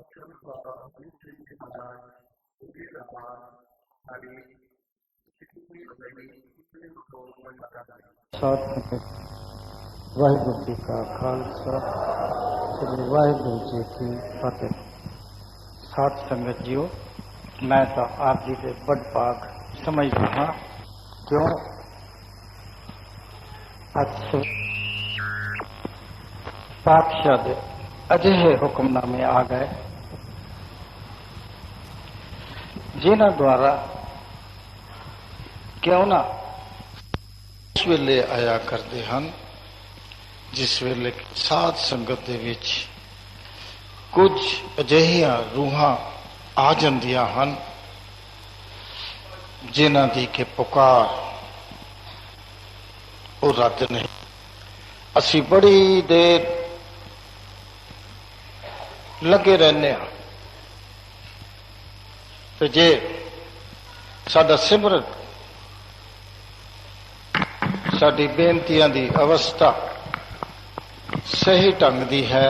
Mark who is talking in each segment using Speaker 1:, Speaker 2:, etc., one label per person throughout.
Speaker 1: साथ वाहिगुरू जी का खालसा श्री वाहिगुरू जी की फतेह। साध संगत जीओ, मैं तो आप जी के बड़ भाग समझ रहा क्यों अच्छे पातशाह दे अजिहे हुक्मनामे आ गए जिन्हां द्वारा क्यों ना उस वेले आया करते हैं जिस वेले साध संगत दे विच कुछ अजिहियां रूहां आ जांदियां हन जिन्हां दी के पुकार वो रद्द नहीं। असी बड़ी देर लगे रहने तो जे साडा सिमरन साडी बेनतियां दी अवस्था सही ढंग दी है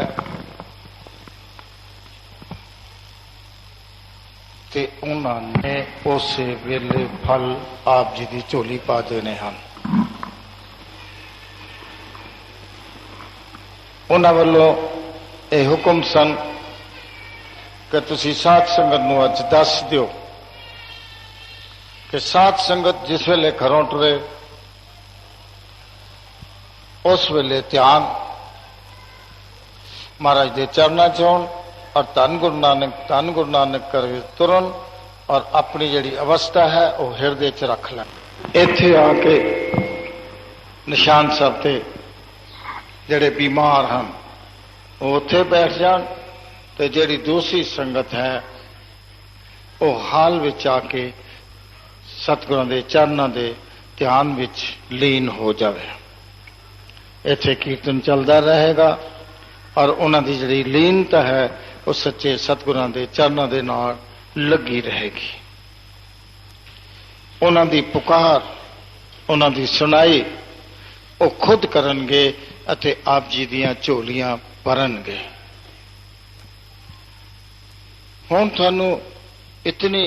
Speaker 1: ते उन्होंने उस वेले फल आप जी की झोली पा देने हैं। उन्होंने वालों ये हुक्म सन कि तुसी साध संगत नूं अज दस दिओ कि साध संगत जिस वेले घरों टुरे उस वेले ध्यान महाराज के चरणों च होण और धन गुरु नानक कर तुरन और अपनी जिहड़ी अवस्था है वह हिरदे च रख लें। इत्थे आके निशान साहब ते जिहड़े बीमार हैं वो उत्थे बैठ जान ते जिहड़ी दूसरी संगत है वो हाल विच आके सतगुरां दे चरणों दे ध्यान विच लीन हो जाए। इत्थे कीर्तन चलता रहेगा और उन्हां दी जिहड़ी लीनता है वो सच्चे सतगुरां दे चरणों दे नाल लगी रहेगी। उन्हां दी पुकार उन्हां दी सुनाई वो खुद करनगे अते आप जी दियां झोलियां भरनगे। हुण तुहानूं इतनी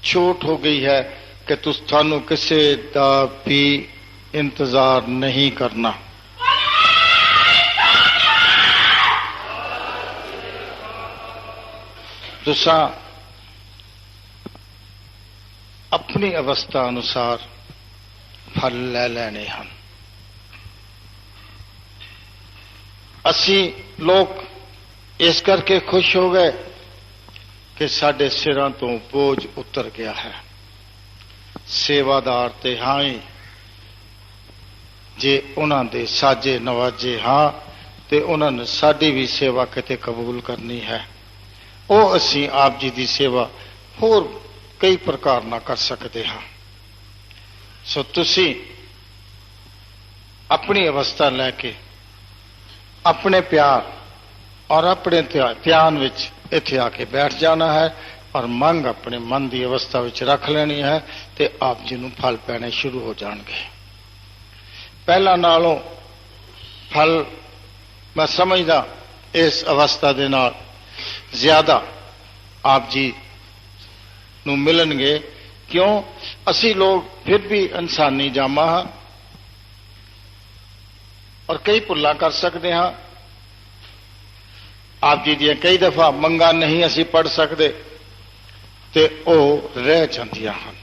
Speaker 1: छूट हो गई है कि तुहानूं किसी दा भी इंतजार नहीं करना। तुसा अपनी अवस्था अनुसार फल ले लेने हैं। असी लोग इस करके खुश हो गए कि साडे सिरां तो बोझ उतर गया है। सेवादार ते हाँ ही जे उन्हां दे साजे नवाजे हाँ ते उन्हां ने साडी भी सेवा किते कबूल करनी है। वो असी आप जी की सेवा होर कई प्रकार ना कर सकते हाँ। सो तुसी अपनी अवस्था लैके अपने प्यार और अपने ध्यान विच इत्थे आके बैठ जाना है और मंग अपने मन की अवस्था विच रख लेनी है ते आप जी नूं फल पैने शुरू हो जाएंगे। पहला नालों फल मैं समझदा इस अवस्था दे नाल ज्यादा आप जी नूं मिलणगे। क्यों असी लोग फिर भी इंसानी जामा हाँ और कई भुल्लां कर सकते हाँ। आप जी दियां कई दफा मंगां नहीं असी पढ़ सकते ते ओ रह जांदियां हन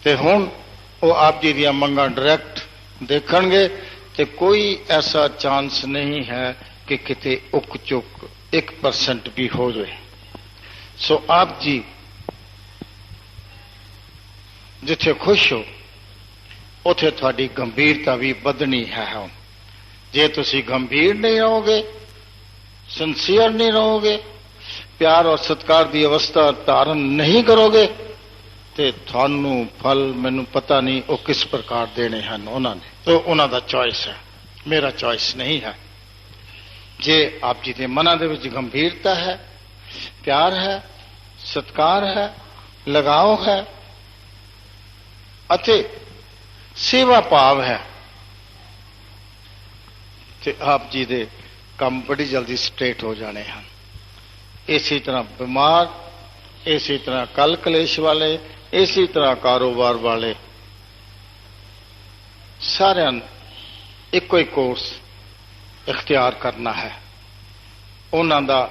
Speaker 1: ते हुण ओ आप जी दियां मंगां डायरैक्ट देखणगे ते कोई ऐसा चांस नहीं है कि किते उक चुक 1% भी हो जाए। सो आप जी जिथे खुश हो उथे थोड़ी गंभीरता भी बदनी है। जे तुसी गंभीर नहीं रहोगे, सिंसियर नहीं रहोगे, प्यार और सत्कार की अवस्था धारण नहीं करोगे तो थानू फल मैनू पता नहीं वो किस प्रकार देने हैं उन्होंने। तो उन्होंने चॉइस है, मेरा चॉइस नहीं है। जे आप जी के मना दे विच गंभीरता है, प्यार है, सत्कार है, लगाव है अते सेवा भाव है तो आप जी दे काम बड़ी जल्दी स्ट्रेट हो जाने हैं। इसी तरह बीमार, इसी तरह कल कलेश वाले, इसी तरह कारोबार वाले, सारे एको ही कोर्स इख्तियार करना है। उन्हों का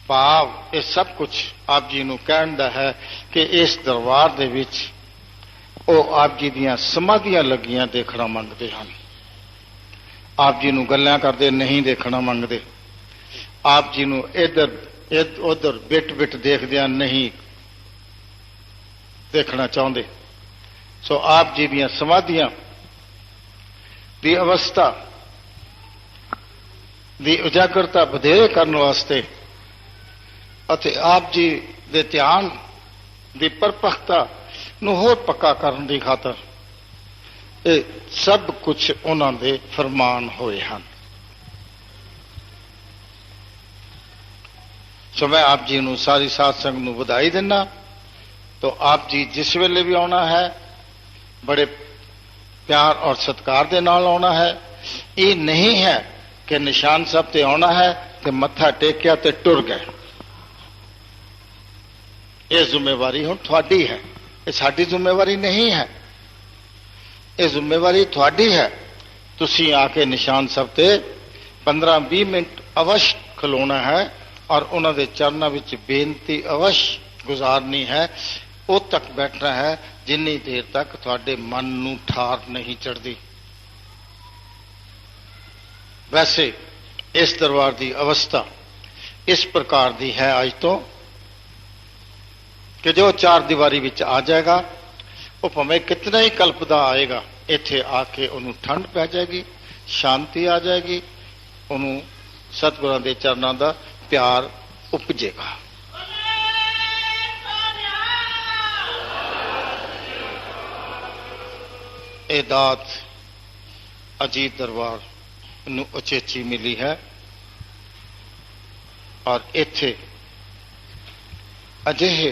Speaker 1: भाव ये सब कुछ आप जी नूं कहण दा है कि इस दरबार दे विच वो आप जी दियां समाधियां लगियां देखना मंगते हैं। आप जी नूं गल्लां करदे नहीं देखना मंगते, आप जी नूं इधर उधर बिट बिट देखदियां नहीं देखना चाहते। सो आप जी दियां समाधियां दी अवस्था दी उजागरता बधेरे करने वास्ते अते आप जी दे ध्यान दी परपक्ता नूं होर पक्का करन दी खातर ये सब कुछ उन्हां दे फरमान होए हैं। सो मैं आप जी नूं सारी साध संगत नूं बधाई देना। तो आप जी जिस वेले भी आना है बड़े प्यार और सत्कार दे नाल आना है। ये नहीं है कि निशान साहब ते आना है ते मत्था टेकिया ते टुर गए। ये जिम्मेवारी हुण तुहाडी है, ये साडी जिम्मेवारी नहीं है। ये जिम्मेवारी तुहाडी है। तुसीं आके निशान साहब ते 15-20 मिनट अवश्य खलोना है और उन्हां दे चरनां विच बेनती अवश्य गुजारनी है। उद तक बैठना है जिन्नी देर तक तुहाडे मन नूं ठार नहीं चढ़दी। वैसे इस दरबार की अवस्था इस प्रकार की है अज तो कि जो चार दीवारी विच आ जाएगा वो भावें कितना ही कल्पदा आएगा, इत्थे आके उन्होंने ठंड पै जाएगी, शांति आ जाएगी, उन्होंने सतगुरां दे चरनां दा प्यार उपजेगा। ये दात अजीत दरबार नूं उचेची मिली है और इत्थे अजिहे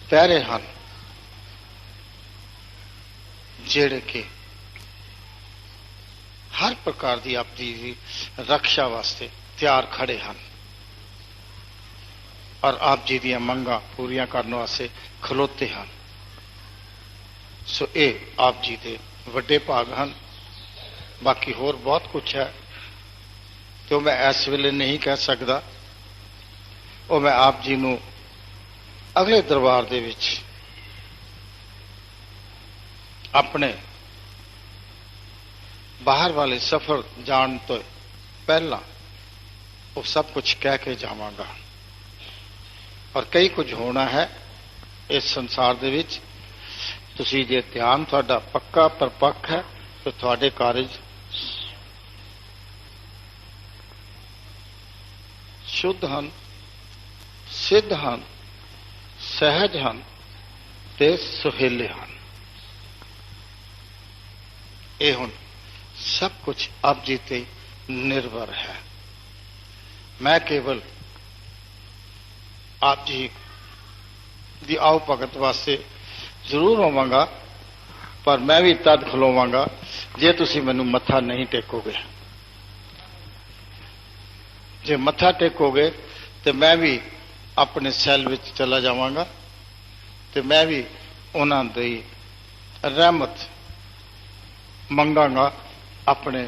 Speaker 1: पैरे हैं जेड़े के हर प्रकार की आपकी रक्षा वास्ते तैयार खड़े हैं और आप जी दी मंगां पूरियां करने वास्ते खलोते हैं। सो ये आप जी दे वड्डे भाग हैं। बाकी होर बहुत कुछ है तो मैं इस वेले नहीं कह सकता। वो मैं आप जी नूं अगले दरबार दे विच अपने बाहर वाले सफर जान तो पहला वो सब कुछ कह के जावांगा। और कई कुछ होना है इस संसार दे विच। तुसी जे ध्यान तुहाडा पक्का परपक्क है तो तुहाडे कारज शुद्ध हैं, सिद्ध हैं, सहज हैं ते सुहेले हैं। ये हुण सब कुछ आप जी ते निर्भर है। मैं केवल आप जी दी आओ भगत वास्ते जरूर होवांगा, पर मैं भी तद खलोवांगा जे तुसी मैनू मत्था नहीं टेकोगे। जे मत्था टेकोगे तो मैं भी अपने सैल विच चला जावांगा तो मैं भी उन्हां दी रहमत मंगांगा अपने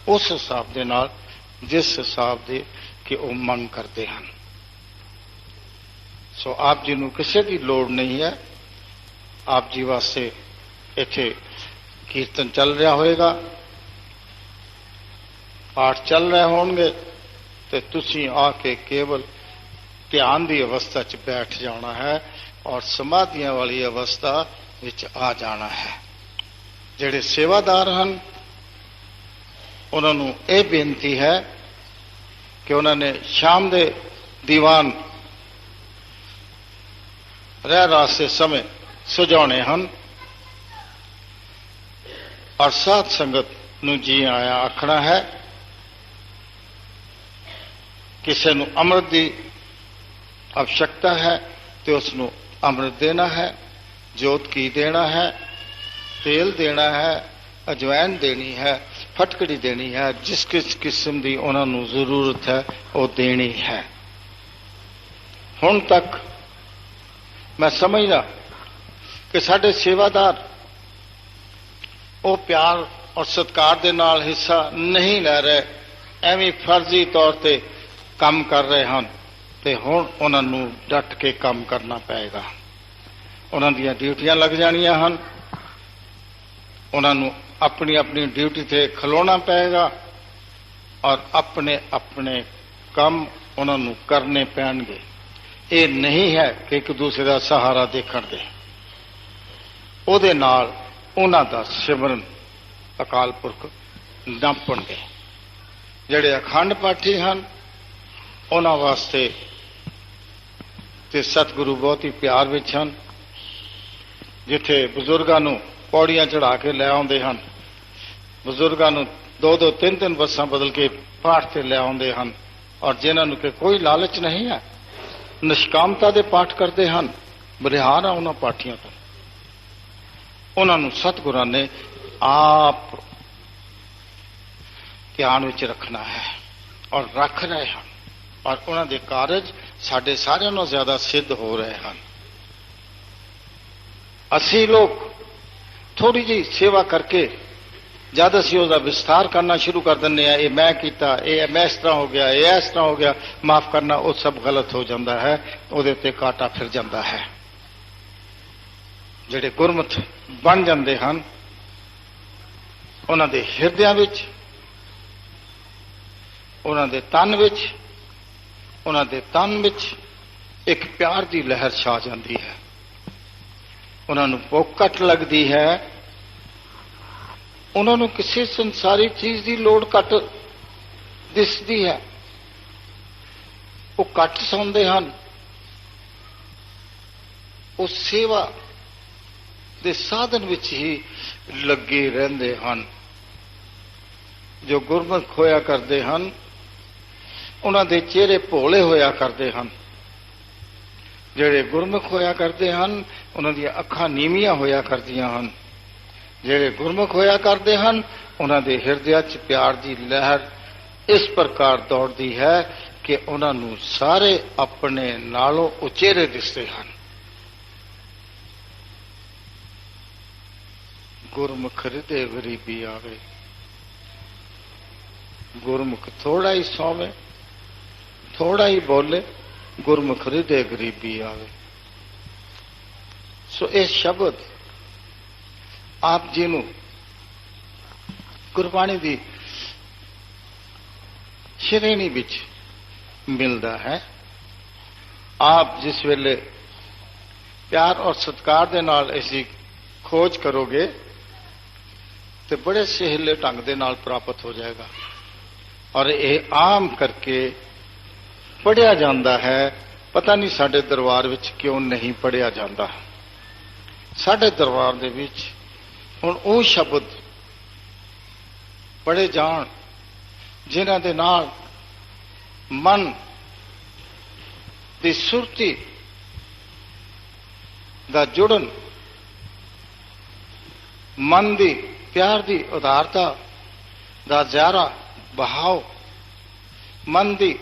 Speaker 1: उस हिसाब दे नाल जिस हिसाब दे कि वो मंग करते हैं। सो आप जी नूं किसी की लोड़ नहीं है। आप जी वास्ते इत्थे कीर्तन चल रहा होएगा, पाठ चल रहे होंगे तो तुसी आके केवल ध्यान की अवस्था च बैठ जाना है और समाधियां वाली अवस्था विच आ जाना है। जिहड़े सेवादार हैं उन्होंने ये बेनती है कि उन्होंने शाम दे दीवान रह रास्ते समय सजाने हैं और साध संगत नूं जी आया आखना है। किसी नूं अमृत की आवश्यकता है तो उसनूं अमृत देना है, जोत की देना है, तेल देना है, अजवैन देनी है, फटकड़ी देनी है, जिस किस किस्म की उन्होंने जरूरत है वो देनी है। हुण तक मैं समझदा कि साडे सेवादार वो प्यार और सत्कार दे नाल हिस्सा नहीं ले रहे, एवं फर्जी तौर पर काम कर रहे हैं। तो हुण उन्होंने डट के काम करना पेगा। उन्हों दी ड्यूटियां लग जानियां हन, उन्होंने अपनी अपनी ड्यूटी से खलोना पेगा और अपने अपने काम उन्होंने करने पैणगे। ये नहीं है कि एक दूसरे का सहारा देखण दे। उहदे नाल उन्हां दा सिमरन अकाल पुरख नापणगे। जिहड़े अखंड पाठी हन उन्हां वास्ते ते सतगुरु बहुत ही प्यार विच हन। जिथे बुजुर्गों नूं पौड़ियां चढ़ा के लै आउंदे हन, बुजुर्गों नूं दो दो तीन तीन बसां बदल के पाठ से लै आउंदे हन, और जिन्हां नूं कि कोई लालच नहीं है, निष्कामता दे पाठ करते हैं, बलिहार है उन्हां पाठियों तो। उन्होंने सतगुरां ने आप ध्यान विच रखना है और रख रहे हैं, और उन्हां दे कारज साडे सारिआं नालों ज्यादा सिद्ध हो रहे हैं। असी लोग थोड़ी जी सेवा करके जब असी उसका विस्तार करना शुरू कर दें, ये मैं किया, ये मैं इस तरह हो गया, ये इस तरह हो गया, माफ करना वो सब गलत हो जाता है, उहदे ते काटा फिर जाता है। जिहड़े गुरमुख बन जाते हैं उन्हां दे हिरदियां विच, उन्हां दे तन विच, उन्हां दे तन विच एक प्यार की लहर छा जाती है। उन्होंने भुख घट लगती है, उन्होंने किसी संसारी चीज की लोड़ घट दिसती है, वो घट सौंदे हैं, वो सेवा के साधन विच ही लगे रहंदे हैं। जो गुरमुख होया करते हैं उन्हां दे चेहरे भोले होया करते हैं। जिहड़े गुरमुख होया करते हैं उन्हां दी अखां नीवियां होया करदियां हन। जिहड़े गुरमुख होया करते हैं उन्हां दे हिरदे च प्यार की लहर इस प्रकार दौड़ती है कि उन्हां नूं सारे अपने नालों उचेरे दिसते हैं। गुरमुख हृदय गरीबी आवे, गुरमुख थोड़ा ही सौवे, थोड़ा ही बोले, गुरमुख हृदय गरीबी आवे। सो ये शब्द आप जी नूं गुरबाणी दी श्रेणी विच मिलता है। आप जिस वेले प्यार और सत्कार दे नाल ऐसी खोज करोगे तो बड़े सहेले ढंग दे नाल प्राप्त हो जाएगा। और ये आम करके पढ़िया जाता है, पता नहीं साडे दरबार विच क्यों नहीं पढ़िया जाता। साडे दरबार दे विच हुण वो शब्द पढ़े जाण जिन्हां दे नाल मन दी सुरती दा जुड़न, मन दी प्यार दी उदारता दा ज़ारा बहाव, मन दी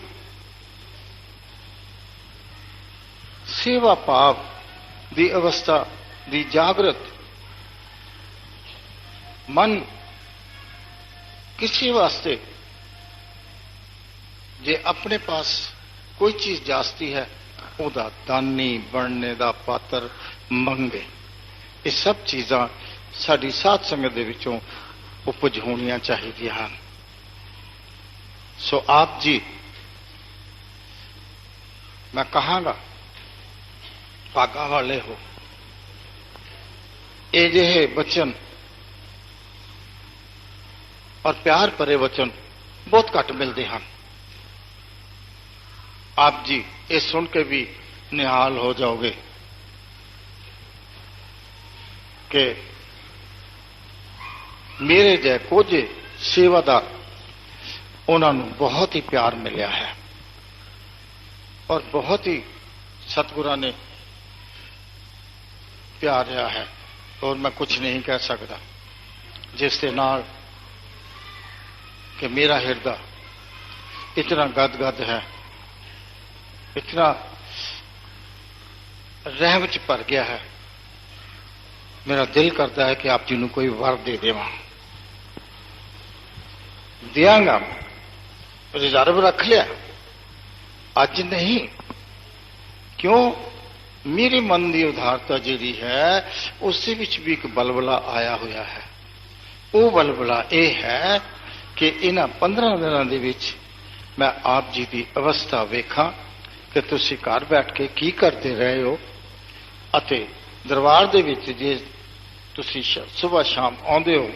Speaker 1: सेवा भाव दी अवस्था दी जागृत, मन किसी वास्ते जे अपने पास कोई चीज जास्ती है उदा दानी बनने दा पात्र मंगे। ये सब चीज़ां साडी साध संगत दे विचों उपज होनियां चाहिदियां हन। सो आप जी मैं कहांगा भागा वाले हो। ये जिहे वचन और प्यार भरे वचन बहुत घट मिलते हैं। आप जी ये सुन के भी निहाल हो जाओगे कि मेरे जै कोजे सेवादार उन्होंने बहुत ही प्यार मिलया है और बहुत ही सतगुरां ने प्यार रहा है। और मैं कुछ नहीं कह सकता जिस दे नाल कि मेरा हृदय इतना गदगद है, इतना रहम च भर गया है, मेरा दिल करता है कि आप जी को कोई वर दे देवां। दियांगा, रिजर्व रख लिया, अज नहीं। क्यों? मेरे मन की उदारता जी है उस भी एक बलबला आया हुआ है। वो बलबला यह है कि इन्हां 15 दिनों के विच मैं आप जी की अवस्था वेखा कि तुसी घर बैठ के की करते रहे हो, अते दरबार दे विच जे तुसी सुबह शाम आउंदे हो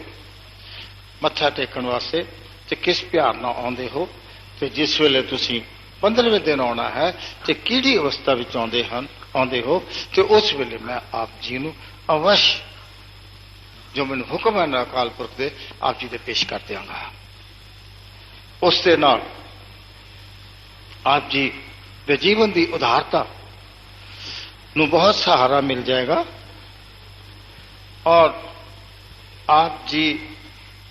Speaker 1: मत्था टेकण वास्ते ते किस प्यार नाल आउंदे हो, ते जिस वेले तुसी 15वें दिन आना है तो किहड़ी अवस्था विच आउंदे हो, तो उस वेले मैं आप जी नूं अवश्य जो मैनूं हुक्म है अकाल पुरख दे आप जी दे पेश कर देंगा। उस दे नाल आप जी दे जीवन की उदारता नूं बहुत सहारा मिल जाएगा और आप जी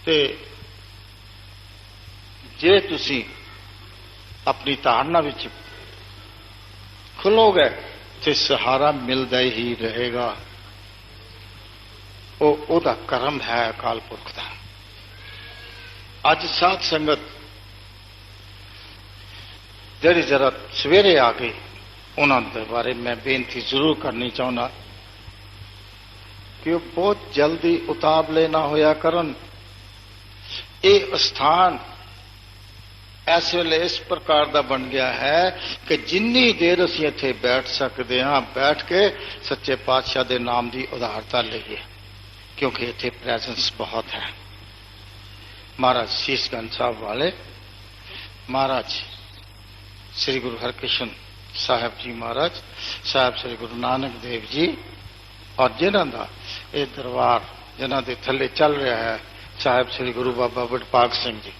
Speaker 1: ते जे तुसी अपनी धारणा विच खुलोगे तो सहारा मिलता ही रहेगा। ओदा कर्म है अकाल पुरख का। अज साध संगत जिहड़ी जरा सवेरे आ गई उन्होंने बारे मैं बेनती जरूर करनी चाहना कि वो बहुत जल्दी उतावले ना होया करन। ये स्थान इस वेले इस प्रकार का बन गया है कि जिन्नी देर असीं इत्थे बैठ सकते हाँ बैठ के सच्चे पातशाह के नाम की उदारता लईए, क्योंकि इत्थे प्रेजेंस बहुत है। महाराज शीशगंज साहब वाले, महाराज श्री गुरु हरकृष्ण साहब जी महाराज, साहब श्री गुरु नानक देव जी, और जिन्हों का ये दरबार जिन्हों के थले चल रहा है साहब श्री गुरु बाबा वडभाग सिंह जी,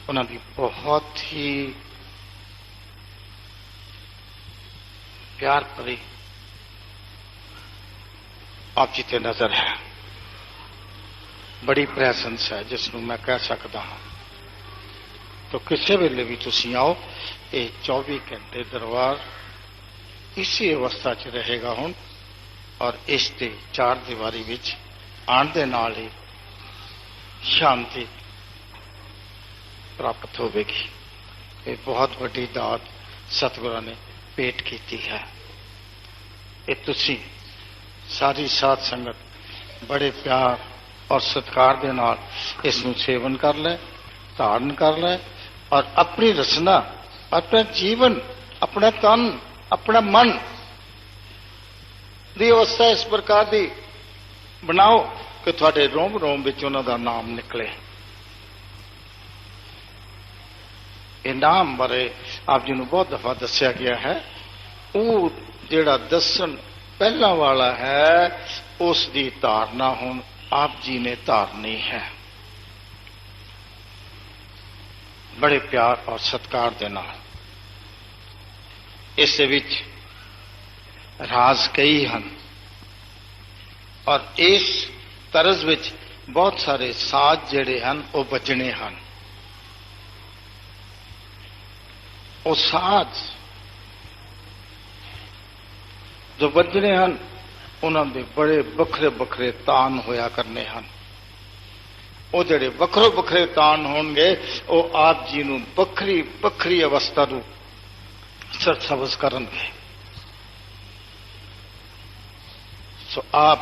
Speaker 1: उन्होंने बहुत ही प्यार भरी आप जी ते नजर है, बड़ी प्रेजेंस है जिसनों मैं कह सकता हाँ। तो किसी वेले भी तुसी आओ, ये 24 घंटे दरबार इसी अवस्था च रहेगा हुण, और इस ते चार दीवारी विच आण दे नाल ही शांति प्राप्त होगी। ये बहुत बड़ी दात सतगुरां ने भेंट की है। ये तुसी सारी साध संगत बड़े प्यार और सत्कार के नाल इसनूं सेवन कर ले, धारण कर ले, और अपनी रचना, अपना जीवन, अपना तन, अपना मन की अवस्था इस प्रकार की बनाओ कि थोड़े रोम रोम विच उन्हां दा नाम निकले। ये नाम बारे आप जी नूं बहुत दफा दस्या गया है। वो जिहड़ा दसन पहला वाला है उसकी धारणा हुण आप जी ने धारनी है, बड़े प्यार और सत्कार दे नाल। इस विच राज कई हैं और इस तरज विच बहुत सारे साज जिहड़े हैं वो बजने हैं। वो साज जो बजने हैं उन्होंने बड़े बखरे बखरे तान होया करने हैं। वो जड़े बखरो बखरे तान होंगे वो आप जी नूं बखरी बखरी अवस्था नूं सरसबज करनगे। सो आप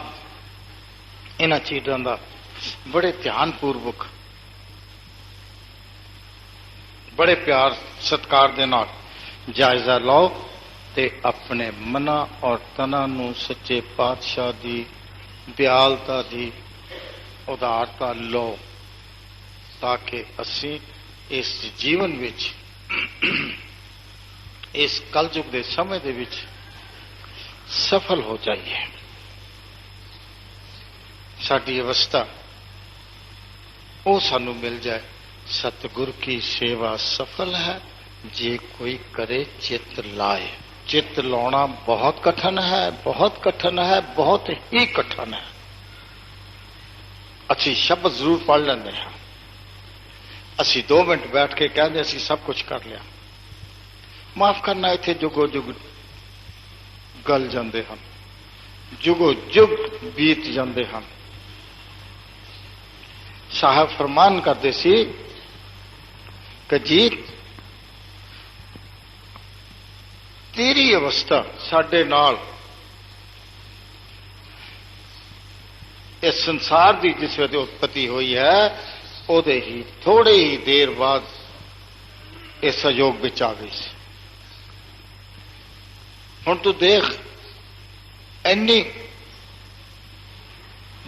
Speaker 1: इन्हां चीज़ों का बड़े ध्यानपूर्वक बड़े प्यार सत्कार दे नाल जायजा लो ते अपने मना और तना नूं सच्चे पातशाह दी दयालता दी उदारता लो, ताकि असी इस जीवन विच इस कलयुग के समय दे विच सफल हो जाइए। साडी अवस्था वो सानू मिल जाए। सतगुर की सेवा सफल है जे कोई करे चित लाए। चित लाना बहुत कठिन है, बहुत कठिन है, बहुत ही कठिन है। अच्छी शब्द जरूर पढ़ लेंगे हैं। ਅਸੀਂ 2 ਮਿੰਟ ਬੈਠ ਕੇ ਕਹਿੰਦੇ ਅਸੀਂ ਸਭ ਕੁਝ ਕਰ ਲਿਆ। ਮਾਫ ਕਰਨਾ, ਇੱਥੇ ਜੁਗੋ ਜੁਗ ਗਲ ਜਾਂਦੇ ਹਨ, ਜੁਗੋ ਜੁਗ ਬੀਤ ਜਾਂਦੇ ਹਨ। ਸਾਹਿਬ ਫਰਮਾਨ ਕਰਦੇ ਸੀ ਕਿ ਜੀ ਤੇਰੀ ਅਵਸਥਾ ਸਾਡੇ ਨਾਲ ਇਸ ਸੰਸਾਰ ਦੀ ਜਿਸ ਵੇਲੇ ਉਤਪਤੀ ਹੋਈ ਹੈ ਉਹਦੇ ਹੀ ਥੋੜੇ ਹੀ ਦੇਰ ਬਾਅਦ ਇਹ ਸਹਿਯੋਗ ਵਿੱਚ ਆ ਗਈ ਸੀ। ਹੁਣ ਤੂੰ ਦੇਖ ਇੰਨੀ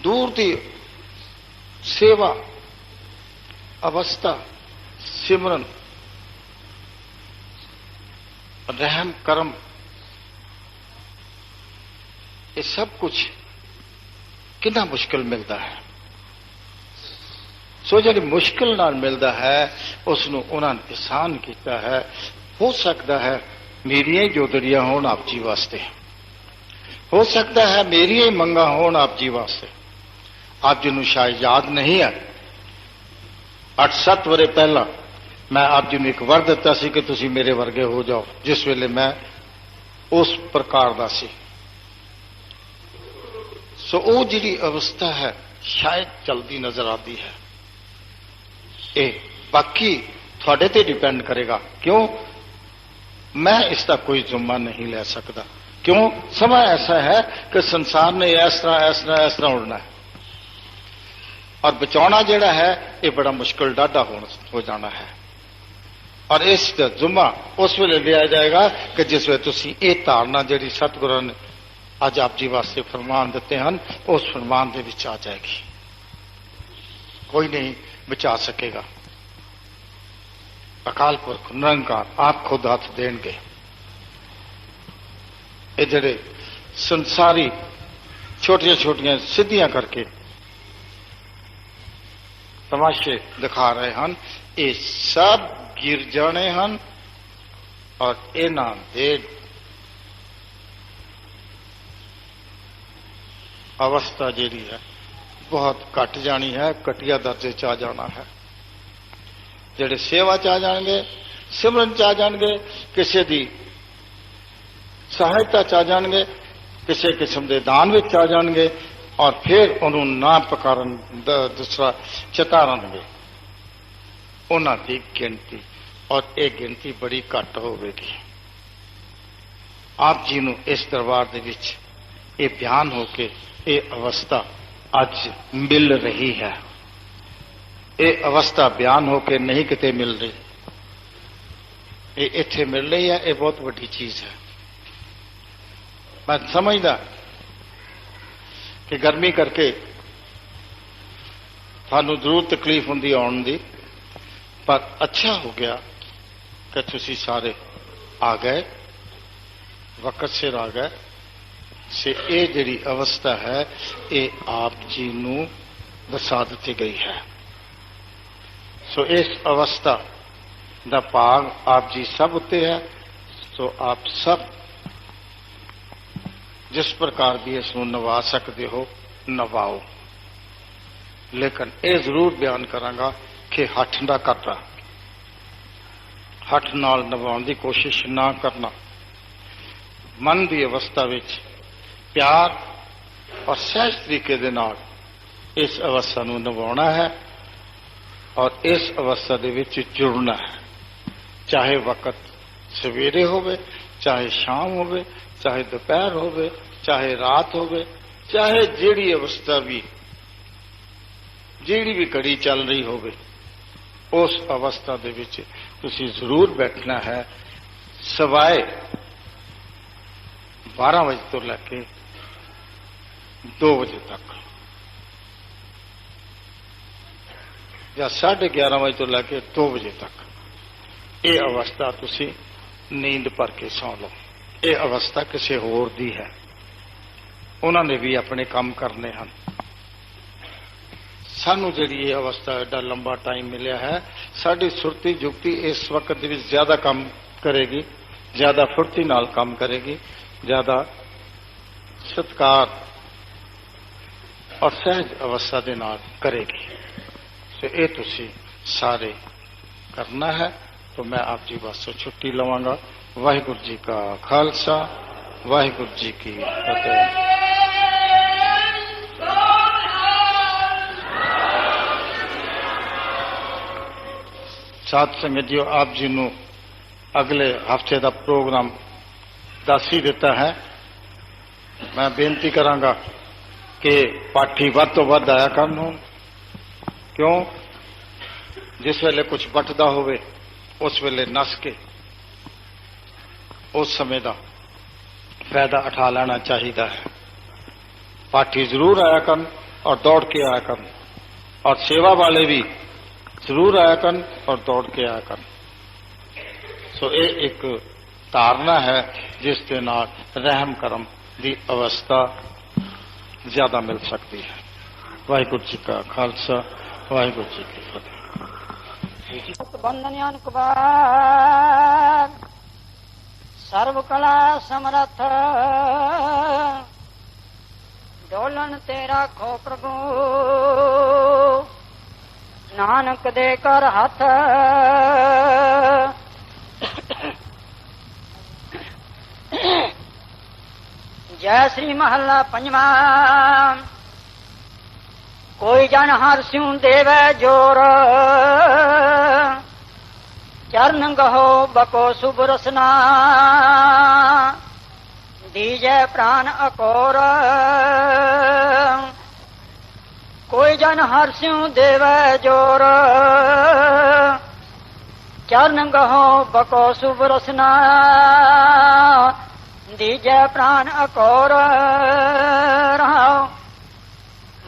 Speaker 1: ਦੂਰ ਦੀ ਸੇਵਾ ਅਵਸਥਾ ਸਿਮਰਨ रहम करम ये सब कुछ कितना मुश्किल मिलता है। सो जी मुश्किल नाल मिलता है उसनों उन्होंने एहसान किया है। हो सकता है मेरिया ही जोदड़ियां होण आप जी वास्ते, हो सकता है मेरिया ही मंगा होण आप जी वास्ते। आप जी नूं शायद याद नहीं है 8-7 वरे पहला मैं आप जी ने एक वर दिता सी कि तुसी मेरे वर्गे हो जाओ, जिस वेले मैं उस प्रकार का सी। सो वो जी अवस्था है शायद चलती नजर आती है। ये बाकी थोड़े ते डिपेंड करेगा। क्यों? मैं इसका कोई जुम्मा नहीं ले सकता। क्यों? समय ऐसा है कि संसार ने इस तरह उड़ना है और बचाना जिहड़ा है ये बड़ा मुश्किल डाढ़ा हो जाना है। और इस जुम्मा उस वेले लिया जाएगा कि जिस वे तुसी ये धारणा जी सतगुरु ने अज आप जी वास्ते फरमान दिते हैं उस फरमान दे विच आ जाएगी। कोई नहीं बचा सकेगा। अकाल पुरख निरंकार आप खुद हाथ देंगे। ये जड़े संसारी छोटिया छोटिया सिद्धियां करके तमाशे दिखा रहे हैं ये सब गिर जाने हैं और इन्हां दे अवस्था जिहड़ी है बहुत घट जानी है, घटिया दर्जे च आ जाना है। जिहड़े सेवा च आ जाएंगे, सिमरन च आ जाएंगे, किसी की सहायता च आ जाएंगे, किसी किस्म के दान विच आ जाएंगे और फिर उन्होंने ना पकारन दूसरा चतारनगे उन्हां दी गिनती और ये गिनती बड़ी घट होगी। आप जी नूं इस दरबार दे विच ये बयान होके ये अवस्था अज मिल रही है। ये अवस्था बयान होके नहीं किते मिल रही, ये इत्थे मिल रही है। ये बहुत बड़ी चीज है। मैं समझदा कि गर्मी करके थानू जरूर तकलीफ हुंदी आउण दी, पर अच्छा हो गया कि तुसी सारे आ गए, वक्त सिर आ गए। से ये जिहड़ी अवस्था है ये आप जी नूं दसा दी गई है। सो इस अवस्था दा भाग आप जी सब उत्ते है। सो आप सब जिस प्रकार भी इसनूं नवा सकते हो नवाओ, लेकिन ये जरूर बयान करांगा कि हठ ना करना, हठ नाल नवाउण दी कोशिश ना करना। मन की अवस्था विच प्यार और सहज तरीके दे नाल इस अवस्था नूं निभाउणा है और इस अवस्था दे विच जुड़ना है। चाहे वक्त सवेरे होवे, चाहे शाम होवे, चाहे दोपहर होवे, चाहे रात होवे, चाहे जिहड़ी अवस्था भी जिहड़ी भी घड़ी चल रही होवे, उस अवस्था दे विच तुसीं जरूर बैठना है। सवाए 12 बजे तो लैके 2 बजे तक या 11:30 बजे तो लैके 2 बजे तक ये अवस्था तुसीं नींद भर के सौ लो। ये अवस्था किसी होर दी है, उन्होंने भी अपने काम करने हैं। सानू जिहड़ी ये अवस्था एडा लंबा टाइम मिलिया है, साडी सुरती जुगती इस वक्त दे विच ज्यादा काम करेगी, ज्यादा फुर्ती नाल काम करेगी, ज्यादा सत्कार और सहज अवस्था दे नाल करेगी। सो ये तुसी सारे करना है तो मैं आप जी बस से छुट्टी लवांगा। वाहिगुरु जी का खालसा, वाहिगुरु जी की फतेह। साध संगत जी, आप जी ਨੂੰ अगले हफ्ते का प्रोग्राम दस ही दिता है। मैं बेनती करांगा कि पाठी वध तो वध आया करन होण, क्यों जिस वेले कुछ बटदा होवे उस वेले नस के उस समय का फायदा उठा लेना चाहिए है। पाठी जरूर आया करन और दौड़ के आया करन, और सेवा वाले भी जरूर आया करन और दौड़ के आया करन। सो ये एक धारणा है जिस दे नाल रहम करम की अवस्था ज्यादा मिल सकती है। वाहिगुरु जी का खालसा, वाहिगुरु जी की फतेह।
Speaker 2: बंधन कुबार सर्व कला समरथ, डोलन तेरा खो प्रभु, नानक दे कर हथ। जय श्री महला पंजवा। कोई जन हर स्यूं देवे जोर, चरण गहो बको शुभ रसना, दीजे प्राण अकोर। कोई जन हर स्यूं देवे जोर, चरण गहो बको शुभ रसना, दीजे प्राण अकोर। रहो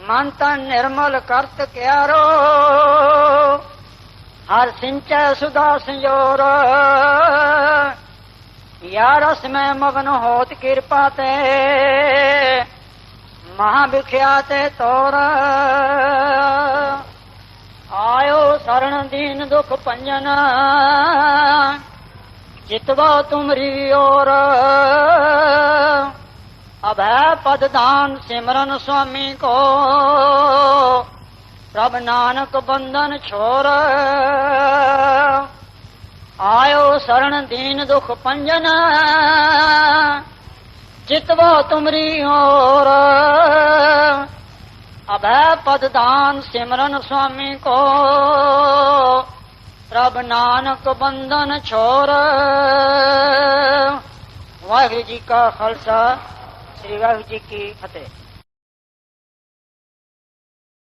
Speaker 2: मन तन निर्मल करत क्यारो, हर सिंचै सुधा संजोर। या रस में मगन होत कृपा ते, महाभिख्यात तोर। आयो शरण दीन दुख पंजन, चितवा तुमरी ओर। अभय पद दान सिमरन स्वामी को, प्रभ नानक बंधन छोर। आयो शरण दीन दुख पंजन, चितवा तुमरी ओर। अभय पद दान सिमरन स्वामी को, प्रभ नानक बंधन छोर। वाहिगुरु जी का खालसा, श्री वाहिगुरु जी की फतेह।